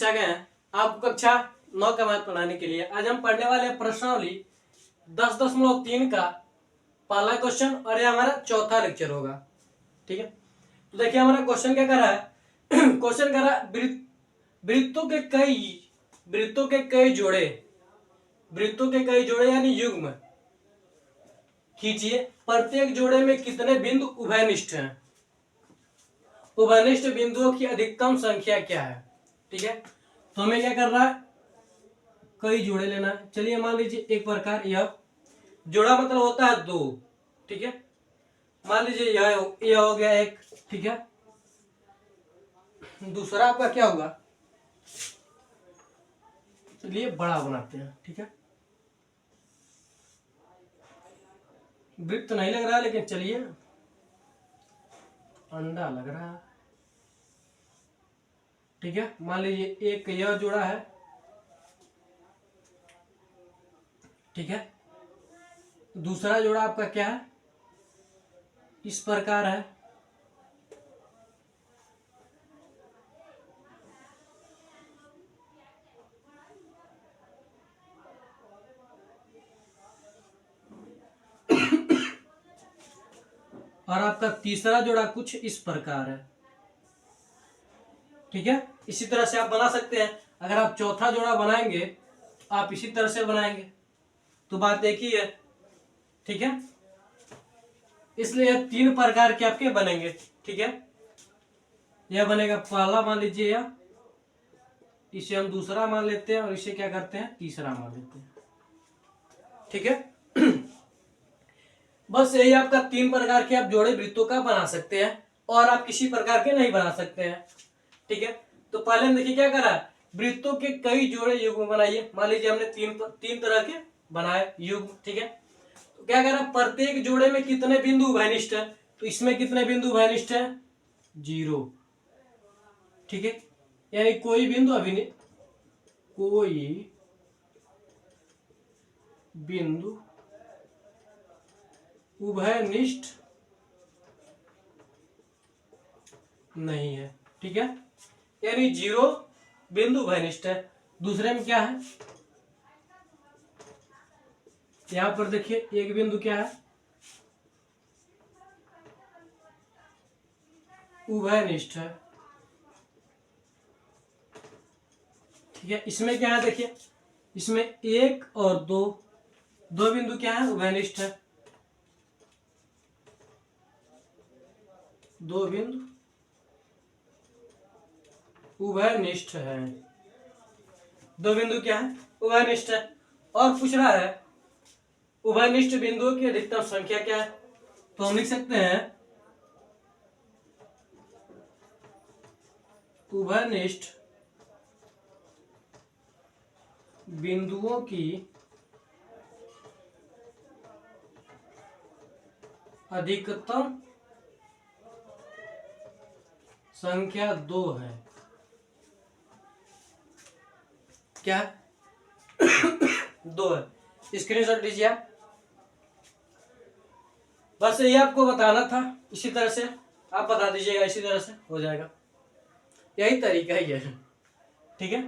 आ गए हैं आपको कक्षा 9 का मैथ पढ़ाने के लिए। आज हम पढ़ने वाले हैं प्रश्नावली 10.3 का पहला क्वेश्चन और ये हमारा चौथा लेक्चर होगा। ठीक है, तो देखिए हमारा क्वेश्चन क्या कर रहा है। क्वेश्चन कर रहा है वृत्तों के कई जोड़े यानी युग्म खींचिए। प्रत्येक जोड़े में कितने बिंदु उभयनिष्ठ हैं? उभयनिष्ठ बिंदुओं की अधिकतम संख्या क्या है? ठीक है, तो हमें क्या करना है, कई जोड़े लेना है। चलिए मान लीजिए एक प्रकार यह जोड़ा मतलब होता है दो। ठीक है, मान लीजिए यह हो गया एक। ठीक है, दूसरा आपका क्या होगा, चलिए बड़ा बनाते हैं। ठीक है, वृत्त नहीं लग रहा है लेकिन चलिए अंडा लग रहा है। ठीक है, मान लीजिए एक यह जोड़ा है। ठीक है, दूसरा जोड़ा आपका क्या है, इस प्रकार है। और आपका तीसरा जोड़ा कुछ इस प्रकार है। ठीक है, इसी तरह से आप बना सकते हैं। अगर आप चौथा जोड़ा बनाएंगे आप इसी तरह से बनाएंगे, तो बात एक ही है। ठीक है, इसलिए तीन प्रकार के आपके बनेंगे। ठीक है, यह बनेगा पहला, मान लीजिए यह, इसे हम दूसरा मान लेते हैं और इसे क्या करते हैं, तीसरा मान लेते हैं। ठीक है, बस यही आपका तीन प्रकार के आप जोड़े वृत्तों का बना सकते हैं और आप किसी प्रकार के नहीं बना सकते हैं। ठीक है, तो पहले हम देखिए क्या करा, वृत्तों के कई जोड़े युग्म बनाइए। मान लीजिए हमने तीन तरह के बनाए युग्म। ठीक है, तो क्या करा, प्रत्येक जोड़े में कितने बिंदु उभयनिष्ठ है, तो इसमें कितने बिंदु उभयनिष्ठ है, 0। ठीक है, यानी कोई बिंदु उभयनिष्ठ नहीं है। ठीक है, यानी 0 बिंदु उभयनिष्ठ है। दूसरे में क्या है, यहां पर देखिए एक बिंदु क्या है, उभयनिष्ठ है। ठीक है, इसमें क्या है, देखिए इसमें 1 और 2 बिंदु क्या है, उभयनिष्ठ है। 2 बिंदु उभयनिष्ठ है। 2 बिंदु क्या है, उभयनिष्ठ है। और पूछ रहा है उभयनिष्ठ बिंदुओं की अधिकतम संख्या क्या है, तो हम लिख सकते हैं उभयनिष्ठ बिंदुओं की अधिकतम संख्या 2 है। क्या 2 है, स्क्रीनशॉट लीजिए आप। बस ये आपको बताना था, इसी तरह से आप बता दीजिएगा, इसी तरह से हो जाएगा। यही तरीका है ये। ठीक है,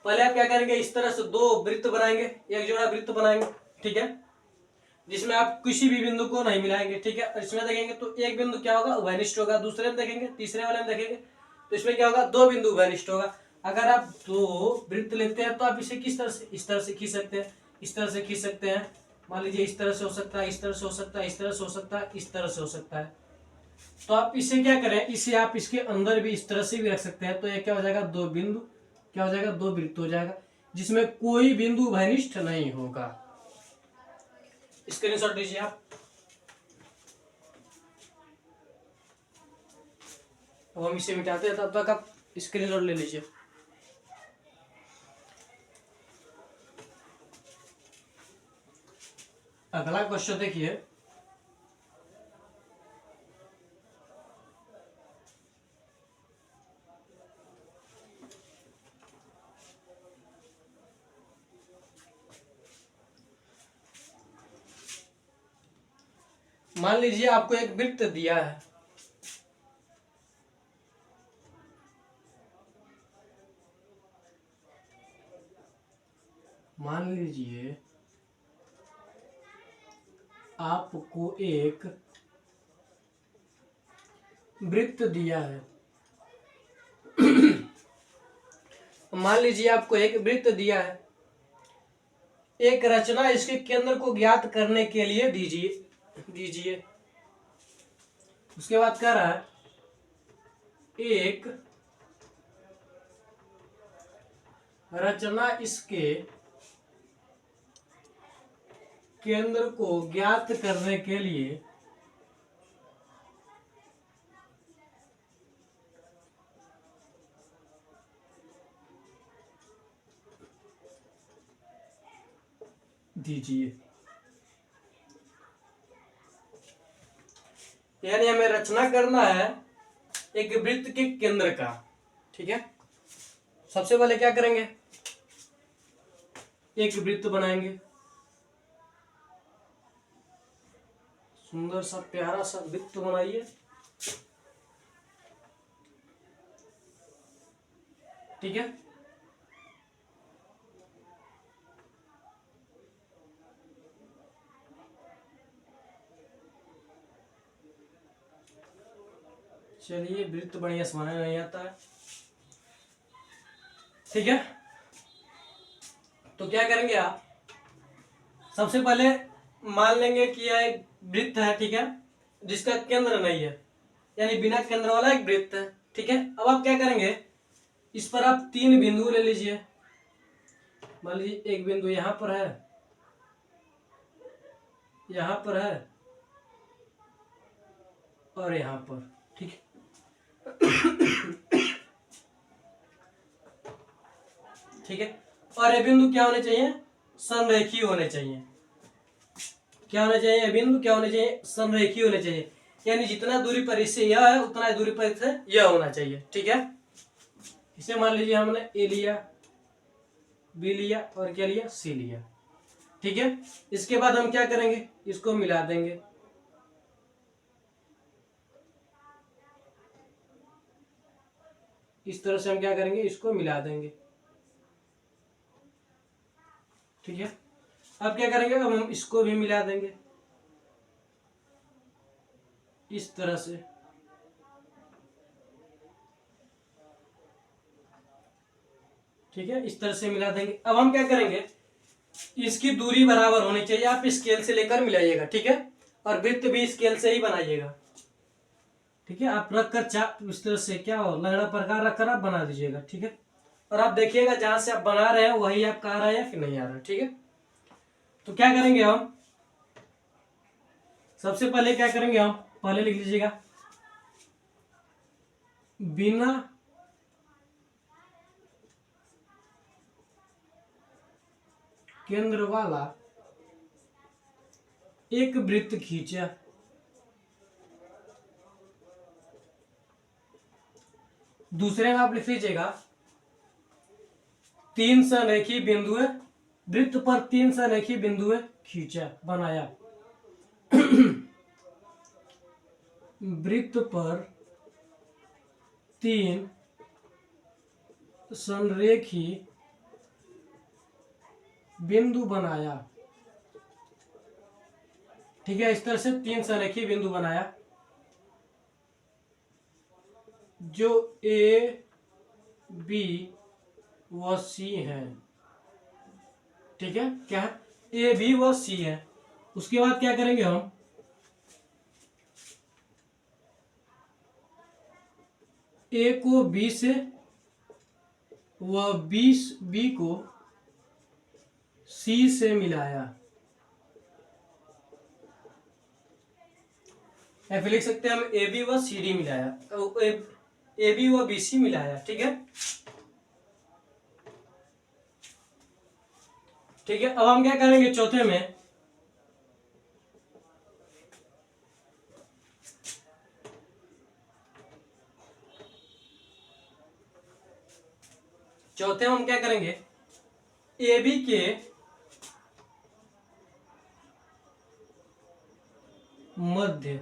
पहले आप क्या करेंगे, इस तरह से 2 वृत्त बनाएंगे, एक जोड़ा वृत्त बनाएंगे। ठीक है, जिसमें आप किसी भी बिंदु को नहीं मिलाएंगे। ठीक है, इसमें देखेंगे तो एक बिंदु क्या होगा, उभयनिष्ठ होगा। दूसरे में देखेंगे, तीसरे वाले में देखेंगे तो इसमें क्या होगा, 2 बिंदु उभयनिष्ठ होगा। अगर आप 2 वृत्त लेते हैं तो आप इसे किस तरह से, इस तरह से खींच सकते हैं, इस तरह से खींच सकते हैं। मान लीजिए इस तरह से हो सकता है, इस तरह से हो सकता है, इस तरह से हो सकता है, इस तरह से हो सकता है। तो आप इसे क्या करें, इसे आप इसके अंदर भी इस तरह से भी रख सकते हैं। तो ये क्या हो जाएगा, 2 बिंदु क्या हो जाएगा, 2 वृत्त हो जाएगा, जिसमें कोई बिंदु उभयनिष्ठ नहीं होगा। स्क्रीनशॉट लीजिए आप। अब हम इसे मिटाते हैं, तब तक आप स्क्रीनशॉट ले लीजिए। अगला क्वेश्चन देखिए, मान लीजिए आपको एक वृत्त दिया है। मान लीजिए आपको एक वृत्त दिया है। मान लीजिए आपको एक वृत्त दिया है, एक रचना इसके केंद्र को ज्ञात करने के लिए दीजिए। उसके बाद कह रहा है एक रचना इसके केंद्र को ज्ञात करने के लिए दीजिए। यानी हमें रचना करना है एक वृत्त के केंद्र का। ठीक है, सबसे पहले क्या करेंगे, एक वृत्त बनाएंगे, सुंदर सा प्यारा सा वृत्त बनाइए। ठीक है, चलिए वृत्त बढ़िया से बनाना नहीं आता है। ठीक है, तो क्या करेंगे आप, सबसे पहले मान लेंगे कि यह एक वृत्त है। ठीक है, जिसका केंद्र नहीं है, यानी बिना केंद्र वाला एक वृत्त है। ठीक है, अब आप क्या करेंगे, इस पर आप 3 बिंदु ले लीजिए। मान लीजिए एक बिंदु यहां पर है, यहां पर है और यहां पर। ठीक है, ठीक है, और ये बिंदु क्या होने चाहिए, संरेखीय होने चाहिए। क्या होने चाहिए, ये बिंदु क्या होने चाहिए, संरेखीय होने चाहिए। यानी जितना दूरी पर इससे यह है उतना दूरी पर इससे यह होना चाहिए। ठीक है, इसे मान लीजिए हमने ए लिया, बी लिया और क्या लिया, सी लिया। ठीक है, इसके बाद हम क्या करेंगे, इसको मिला देंगे। इस तरह से हम क्या करेंगे, इसको मिला देंगे। ठीक है, अब क्या करेंगे, अब हम इसको भी मिला देंगे इस तरह से। ठीक है, इस तरह से मिला देंगे। अब हम क्या करेंगे, इसकी दूरी बराबर होनी चाहिए, आप स्केल से लेकर मिलाइएगा। ठीक है, और वृत्त भी स्केल से ही बनाइएगा। ठीक है, आप रखकर इस तरह से क्या हो, लगड़ा प्रकार रखकर आप बना दीजिएगा। ठीक है, और आप देखिएगा जहां से आप बना रहे हैं वही आपका आ रहा है या फिर नहीं आ रहा है। ठीक है, तो क्या करेंगे हम, सबसे पहले क्या करेंगे हम, पहले लिख लीजिएगा, बिना केंद्र वाला एक वृत्त खींचा। दूसरे में आप लिख लीजिएगा 3 संरेखीय बिंदु, वृत्त पर 3 संरेखीय बिंदु खींचा, बनाया। वृत्त पर 3 संरेखीय बिंदु बनाया। ठीक है, इस तरह से 3 संरेखीय बिंदु बनाया, जो ए बी व सी है। ठीक है, क्या है, ए बी व सी है। उसके बाद क्या करेंगे हम, ए को बी से व बी को सी से मिलाया, या फिर लिख सकते हैं हम ए बी व सी डी मिलाया, ए बी व बी सी मिलाया। ठीक है, ठीक है, अब हम क्या करेंगे, चौथे में हम क्या करेंगे, ए बी के मध्य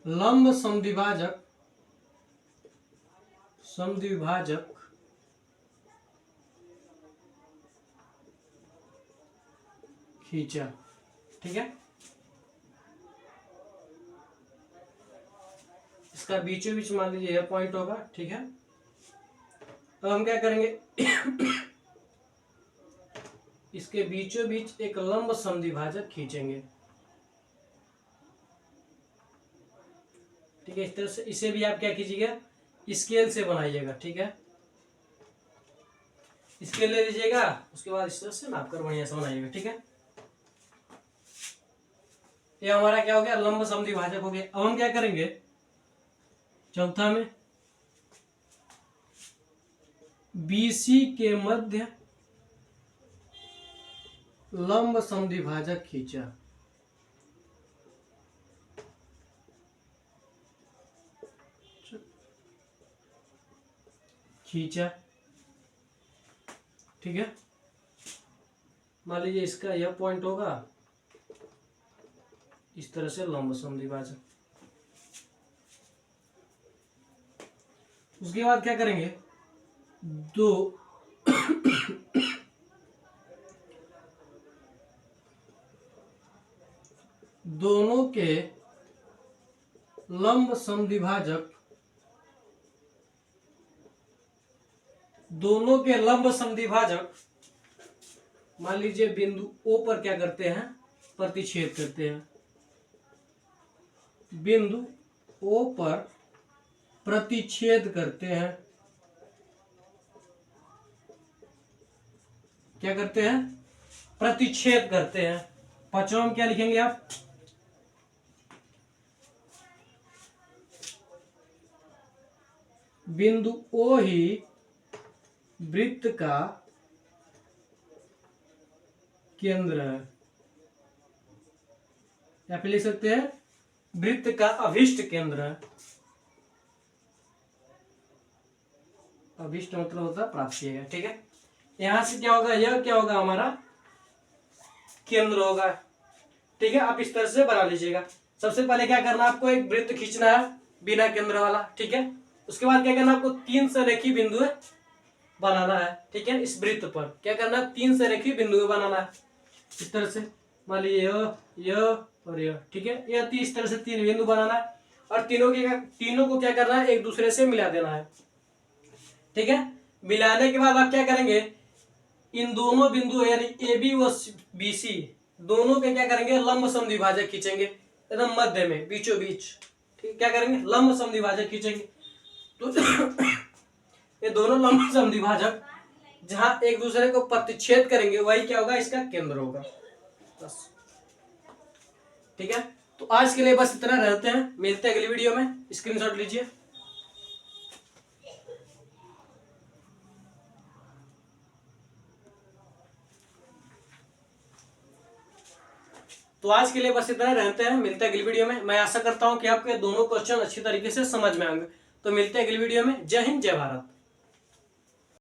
लंब समद्विभाजक खींचा। ठीक है, इसका बीचों बीच मान लीजिए यह पॉइंट होगा। ठीक है, अब हम क्या करेंगे इसके बीचों बीच एक लंब समद्विभाजक खींचेंगे। ठीक है, इस तरह से इसे भी आप क्या कीजिएगा, स्केल से बनाइएगा। ठीक है, स्केल ले लीजिएगा, उसके बाद इस तरह से नाप कर बढ़िया से बनाइएगा। ठीक है, ये हमारा क्या हो गया, लंब समद्विभाजक हो गया। अब हम क्या करेंगे चौथा में, बीसी के मध्य लंब समद्विभाजक खींचा। खींचा। ठीक है, मान लीजिए इसका यह पॉइंट होगा, इस तरह से लंब समद्विभाजक। उसके बाद क्या करेंगे, दोनों के लंब समद्विभाजक, दोनों के लंब समद्विभाजक मान लीजिए बिंदु O पर क्या करते हैं, प्रतिच्छेद करते हैं। बिंदु O पर प्रतिच्छेद करते हैं। क्या करते हैं, प्रतिच्छेद करते हैं। पांचवा में क्या लिखेंगे आप, बिंदु O ही वृत्त का केंद्र है, या फिर लिख सकते हैं वृत्त का अभिष्ट केंद्र है। अभिष्ट मतलब होता है प्राप्त किया गया। ठीक है, यहां से क्या होगा, यह क्या होगा, हमारा केंद्र होगा। ठीक है, आप इस तरह से बना लीजिएगा। सबसे पहले क्या करना, आपको एक वृत्त खींचना है बिना केंद्र वाला। ठीक है, उसके बाद क्या करना, आपको 3 संरेखी बिंदु बनाना है। ठीक है, इस वृत्त पर क्या करना, 3 संरेखी बिंदु बनाना है। इस तरह से मान लीजिए यह और यह। ठीक है, यह इस तरह से 3 बिंदु बनाना है, और तीनों को क्या करना है, एक दूसरे से मिला देना है। ठीक है, मिलाने के बाद आप क्या करेंगे, इन दोनों बिंदु यानी AB व BC दोनों के क्या करेंगे, लंब समद्विभाजक खींचेंगे एकदम मध्य में, बीचों बीच। ठीक, क्या करेंगे, लंब समद्विभाजक खींचेंगे। तो ये दोनों लंब समद्विभाजक जहां एक दूसरे को प्रतिच्छेद करेंगे, वही क्या होगा, इसका केंद्र होगा। बस, ठीक है, तो आज के लिए बस इतना रहते हैं, मिलते हैं अगली वीडियो में। स्क्रीनशॉट लीजिए। तो आज के लिए बस इतना रहते हैं, मिलते हैं अगली वीडियो में। मैं आशा करता हूं कि आपके दोनों क्वेश्चन अच्छी तरीके से समझ में आएंगे। तो मिलते हैं अगली वीडियो में। जय हिंद, जय भारत।